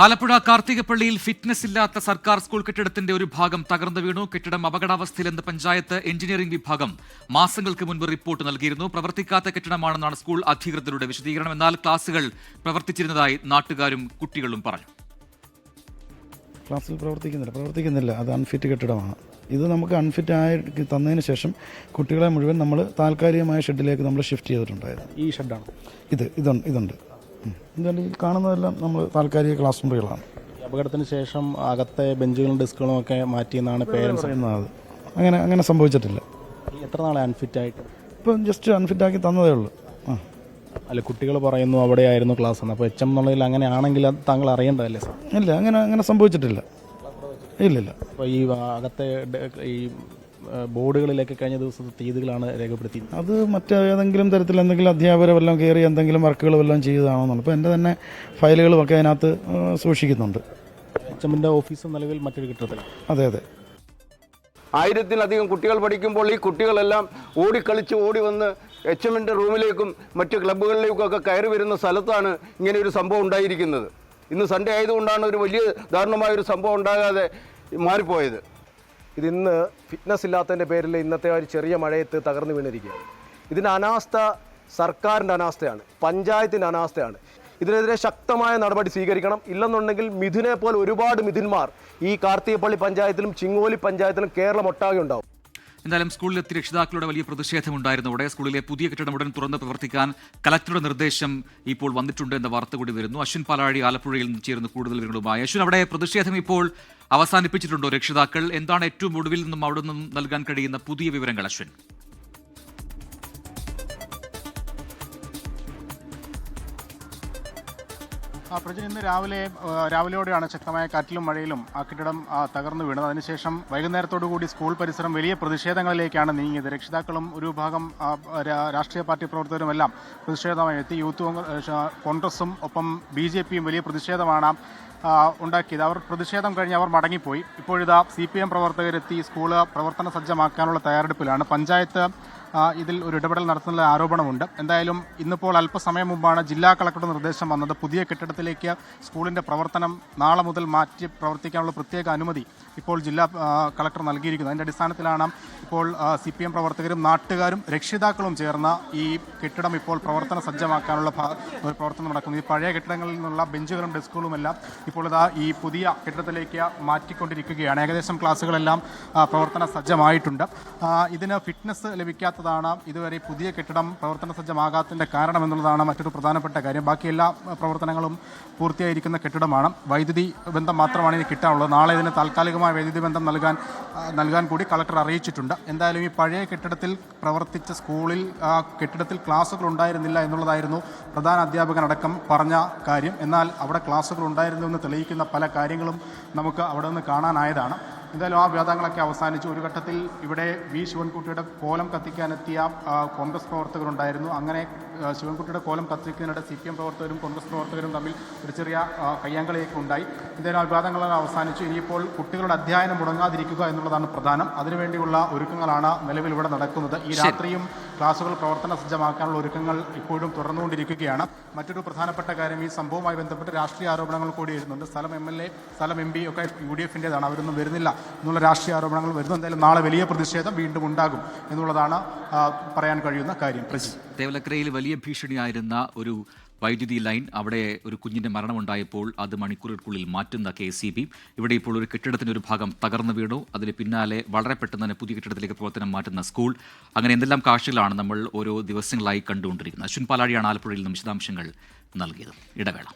Alappuzha കാർത്തികപ്പള്ളിയിൽ fitness ഇല്ലാത്ത സർക്കാർ school കെട്ടിടത്തിന്റെ ഒരു ഭാഗം തകർന്നു വീണു. കെട്ടിടം അപകടാവസ്ഥയിലെന്ന് പഞ്ചായത്ത് എഞ്ചിനീയറിംഗ് വിഭാഗം മാസങ്ങൾക്ക് മുൻപ് റിപ്പോർട്ട് നൽകിയിരുന്നു. പ്രവർത്തിക്കാത്ത കെട്ടിടമാണെന്നാണ് സ്കൂൾ അധികൃതരുടെ വിശദീകരണം. എന്നാൽ ക്ലാസുകൾ പ്രവർത്തിച്ചിരുന്നതായി നാട്ടുകാരും കുട്ടികളും പറഞ്ഞു. ക്ലാസ്സിൽ പ്രവർത്തിക്കുന്നില്ല. അത് അൺഫിറ്റ് കെട്ടിടമാണ്. ഇത് നമുക്ക് അൺഫിറ്റ് ആയി തന്നതിന് ശേഷം കുട്ടികളെ മുഴുവൻ നമ്മൾ താൽക്കാലികമായ ഷെഡിലേക്ക് നമ്മൾ ഷിഫ്റ്റ് ചെയ്തിട്ടുണ്ടായിരുന്നു. ഈ ഷെഡാണ് ഇതുണ്ട് ഈ കാണുന്നതെല്ലാം നമ്മൾ താൽക്കാലിക ക്ലാസ് മുറികളാണ്. അപകടത്തിന് ശേഷം അകത്തെ ബെഞ്ചുകളും ഡെസ്കുകളും ഒക്കെ മാറ്റിയെന്നാണ് പേരൻസ് പറയുന്നത്. അങ്ങനെ സംഭവിച്ചിട്ടില്ല. എത്ര നാളെ അൺഫിറ്റ് ആയിട്ട്? ഇപ്പം ജസ്റ്റ് അൺഫിറ്റ് ആക്കി തന്നതേ ഉള്ളൂ. അല്ല, കുട്ടികൾ പറയുന്നു അവിടെ ആയിരുന്നു ക്ലാസ് എന്ന്. അപ്പോൾ എച്ച് എം എന്നുള്ളതിൽ അങ്ങനെ ആണെങ്കിൽ അത് താങ്കൾ അറിയേണ്ടതല്ലേ സാർ? ഇല്ല, അങ്ങനെ സംഭവിച്ചിട്ടില്ല. ഇല്ലില്ല. അപ്പോൾ ഈ അകത്തെ ഈ ബോർഡുകളിലേക്ക് കഴിഞ്ഞ ദിവസത്തെ തീയതികളാണ് രേഖപ്പെടുത്തിയത്. അത് മറ്റേതെങ്കിലും തരത്തിൽ എന്തെങ്കിലും അധ്യാപകരെ വല്ലതും കയറി എന്തെങ്കിലും വർക്കുകൾ വല്ലതും ചെയ്തതാണെന്നുണ്ട്. അപ്പോൾ എൻ്റെ തന്നെ ഫയലുകളും ഒക്കെ അതിനകത്ത് സൂക്ഷിക്കുന്നുണ്ട്. എച്ച് എമ്മിൻ്റെ ഓഫീസ് നിലവിൽ മറ്റൊരു കെട്ടിടത്തിൽ. അതെ. 1000-ലധികം കുട്ടികൾ പഠിക്കുമ്പോൾ ഈ കുട്ടികളെല്ലാം ഓടിക്കളിച്ച് ഓടി വന്ന് എച്ച് എമ്മിൻ്റെ റൂമിലേക്കും മറ്റ് ക്ലബ്ബുകളിലേക്കൊക്കെ കയറി വരുന്ന സ്ഥലത്താണ് ഇങ്ങനെ ഒരു സംഭവം ഉണ്ടായിരിക്കുന്നത്. ഇന്ന് സൺഡേ ആയതുകൊണ്ടാണ് ഒരു വലിയ ദാരുണമായൊരു സംഭവം ഉണ്ടാകാതെ മാറിപ്പോയത്. ഇതിന്ന് ഫിറ്റ്നസ് ഇല്ലാത്തതിൻ്റെ പേരിൽ ഇന്നത്തെ ഒരു ചെറിയ മഴയത്ത് തകർന്നു വീണിരിക്കുകയാണ്. ഇതിൻ്റെ അനാസ്ഥ സർക്കാരിൻ്റെ അനാസ്ഥയാണ്, പഞ്ചായത്തിൻ്റെ അനാസ്ഥയാണ്. ഇതിനെതിരെ ശക്തമായ നടപടി സ്വീകരിക്കണം. ഇല്ലെന്നുണ്ടെങ്കിൽ മിഥുനെ പോലെ ഒരുപാട് മിഥുന്മാർ ഈ കാർത്തികപ്പള്ളി പഞ്ചായത്തിലും ചിങ്ങോലി പഞ്ചായത്തിലും കേരളം ഒട്ടാകെ ഉണ്ടാവും. എന്തായാലും സ്കൂളിലെത്തി രക്ഷിതാക്കളുടെ വലിയ പ്രതിഷേധമുണ്ടായിരുന്നതോടെ സ്കൂളിലെ പുതിയ കെട്ടിടം ഉടൻ തുറന്ന് പ്രവർത്തിക്കാൻ കലക്ടറുടെ നിർദ്ദേശം ഇപ്പോൾ വന്നിട്ടുണ്ട് എന്ന വാർത്ത കൂടി വരുന്നു. അശ്വിൻ പാലാഴി ആലപ്പുഴയിൽ നിന്ന് ചേർന്ന് കൂടുതൽ വിവരങ്ങളുമായി. അശ്വിൻ, അവിടെ പ്രതിഷേധം ഇപ്പോൾ അവസാനിപ്പിച്ചിട്ടുണ്ടോ രക്ഷിതാക്കൾ? എന്താണ് ഏറ്റവും ഒടുവിൽ നിന്നും അവിടെ നിന്നും നൽകാൻ കഴിയുന്ന പുതിയ വിവരങ്ങൾ അശ്വിൻ? പ്രജൻ, ഇന്ന് രാവിലെയോടെയാണ് ശക്തമായ കാറ്റിലും മഴയിലും ആ കെട്ടിടം തകർന്നു വീണത്. അതിനുശേഷം വൈകുന്നേരത്തോടുകൂടി സ്കൂൾ പരിസരം വലിയ പ്രതിഷേധങ്ങളിലേക്കാണ് നീങ്ങിയത്. രക്ഷിതാക്കളും ഒരു ഭാഗം രാഷ്ട്രീയ പാർട്ടി പ്രവർത്തകരുമെല്ലാം പ്രതിഷേധമായി എത്തി. കോൺഗ്രസും ഒപ്പം BJPയും വലിയ പ്രതിഷേധമാണ് ഉണ്ടാക്കിയത്. അവർ പ്രതിഷേധം കഴിഞ്ഞ് അവർ മടങ്ങിപ്പോയി. ഇപ്പോഴിതാ CPM പ്രവർത്തകരെത്തി സ്കൂള് പ്രവർത്തന സജ്ജമാക്കാനുള്ള തയ്യാറെടുപ്പിലാണ്. പഞ്ചായത്ത് ഇതിൽ ഒരു ഇടപെടൽ നടത്തുന്ന ആരോപണമുണ്ട്. എന്തായാലും ഇന്നിപ്പോൾ അല്പസമയം മുമ്പാണ് ജില്ലാ കളക്ടറുടെ നിർദ്ദേശം വന്നത്. പുതിയ കെട്ടിടത്തിലേക്ക് സ്കൂളിൻ്റെ പ്രവർത്തനം നാളെ മുതൽ മാറ്റി പ്രവർത്തിക്കാനുള്ള പ്രത്യേക അനുമതി ഇപ്പോൾ ജില്ലാ കളക്ടർ നൽകിയിരിക്കുന്നത്. അതിൻ്റെ അടിസ്ഥാനത്തിലാണ് ഇപ്പോൾ CPM പ്രവർത്തകരും നാട്ടുകാരും രക്ഷിതാക്കളും ചേർന്ന് ഈ കെട്ടിടം ഇപ്പോൾ പ്രവർത്തന സജ്ജമാക്കാനുള്ള പ്രവർത്തനം നടക്കുന്നത്. ഈ പഴയ കെട്ടിടങ്ങളിൽ നിന്നുള്ള ബെഞ്ചുകളും ഡെസ്കുകളും എല്ലാം ഇപ്പോൾ ഇതാ ഈ പുതിയ കെട്ടിടത്തിലേക്ക് മാറ്റിക്കൊണ്ടിരിക്കുകയാണ്. ഏകദേശം ക്ലാസ്സുകളെല്ലാം പ്രവർത്തന സജ്ജമായിട്ടുണ്ട്. ഇതിന് ഫിറ്റ്നസ് ലഭിക്കാത്തതാണ് ഇതുവരെ പുതിയ കെട്ടിടം പ്രവർത്തന സജ്ജമാകാത്തതിൻ്റെ കാരണമെന്നുള്ളതാണ് മറ്റൊരു പ്രധാനപ്പെട്ട കാര്യം. ബാക്കി എല്ലാ പ്രവർത്തനങ്ങളും പൂർത്തിയായിരിക്കുന്ന കെട്ടിടമാണ്. വൈദ്യുതി ബന്ധം മാത്രമാണ് ഇനി കിട്ടാനുള്ളത്. നാളെ ഇതിന് താൽക്കാലികമായ വൈദ്യുതി ബന്ധം നൽകാൻ കൂടി കളക്ടർ അറിയിച്ചിട്ടുണ്ട്. എന്തായാലും ഈ പഴയ കെട്ടിടത്തിൽ പ്രവർത്തിച്ച സ്കൂളിൽ കെട്ടിടത്തിൽ ക്ലാസ്സുകൾ ഉണ്ടായിരുന്നില്ല എന്നുള്ളതായിരുന്നു പ്രധാന അധ്യാപകനടക്കം പറഞ്ഞ കാര്യം. എന്നാൽ അവിടെ ക്ലാസ്സുകൾ ഉണ്ടായിരുന്നു എന്ന് തെളിയിക്കുന്ന പല കാര്യങ്ങളും നമുക്ക് അവിടെ നിന്ന് കാണാനായതാണ്. എന്തായാലും ആ വിവാദങ്ങളൊക്കെ അവസാനിച്ചു. ഒരു ഘട്ടത്തിൽ ഇവിടെ ശിവൻകുട്ടിയുടെ കോലം കത്തിക്കാനെത്തിയ കോൺഗ്രസ് പ്രവർത്തകരുണ്ടായിരുന്നു. അങ്ങനെ ശിവൻകുട്ടിയുടെ കോലം കത്തിക്കുന്നതിനിടെ CPM പ്രവർത്തകരും കോൺഗ്രസ് പ്രവർത്തകരും തമ്മിൽ ഒരു ചെറിയ കയ്യാങ്കളിയൊക്കെ ഉണ്ടായി. എന്തായാലും ആ വിവാദങ്ങളെല്ലാം അവസാനിച്ചു. ഇനിയിപ്പോൾ കുട്ടികളുടെ അധ്യയനം മുടങ്ങാതിരിക്കുക എന്നുള്ളതാണ് പ്രധാനം. അതിനുവേണ്ടിയുള്ള ഒരുക്കങ്ങളാണ് നിലവിൽ ഇവിടെ നടക്കുന്നത്. ഈ രാത്രിയും ക്ലാസുകൾ പ്രവർത്തന സജ്ജമാക്കാനുള്ള ഒരുക്കങ്ങൾ ഇപ്പോഴും തുടർന്നുകൊണ്ടിരിക്കുകയാണ്. മറ്റൊരു പ്രധാനപ്പെട്ട കാര്യം, ഈ സംഭവവുമായി ബന്ധപ്പെട്ട് രാഷ്ട്രീയ ആരോപണങ്ങൾ കൂടി വരുന്നുണ്ട്. സ്ഥലം MLA, സ്ഥലം MP ഒക്കെ UDFൻ്റേതാണ്, അവരൊന്നും വരുന്നില്ല എന്നുള്ള രാഷ്ട്രീയ ആരോപണങ്ങൾ വരുന്നു. എന്തായാലും നാളെ വലിയ പ്രതിഷേധം വീണ്ടും ഉണ്ടാകും എന്നുള്ളതാണ് പറയാൻ കഴിയുന്ന കാര്യം. തേവലക്കരയിൽ വലിയ ഭീഷണിയായിരുന്ന ഒരു വൈദ്യുതി ലൈൻ, അവിടെ ഒരു കുഞ്ഞിൻ്റെ മരണമുണ്ടായപ്പോൾ അത് മണിക്കൂറുകൾക്കുള്ളിൽ മാറ്റുന്ന KCB. ഇവിടെ ഇപ്പോൾ ഒരു കെട്ടിടത്തിൻ്റെ ഒരു ഭാഗം തകർന്നു വീണു. അതിന് പിന്നാലെ വളരെ പെട്ടെന്ന് തന്നെ പുതിയ കെട്ടിടത്തിലേക്ക് പ്രവർത്തനം മാറ്റുന്ന സ്കൂൾ. അങ്ങനെ എന്തെല്ലാം കാഴ്ചകളാണ് നമ്മൾ ഓരോ ദിവസങ്ങളായി കണ്ടുകൊണ്ടിരിക്കുന്നത്. അശ്വിൻ പാലാഴിയാണ് ആലപ്പുഴയിൽ നിന്നും വിശദാംശങ്ങൾ നൽകിയത്. ഇടവേള.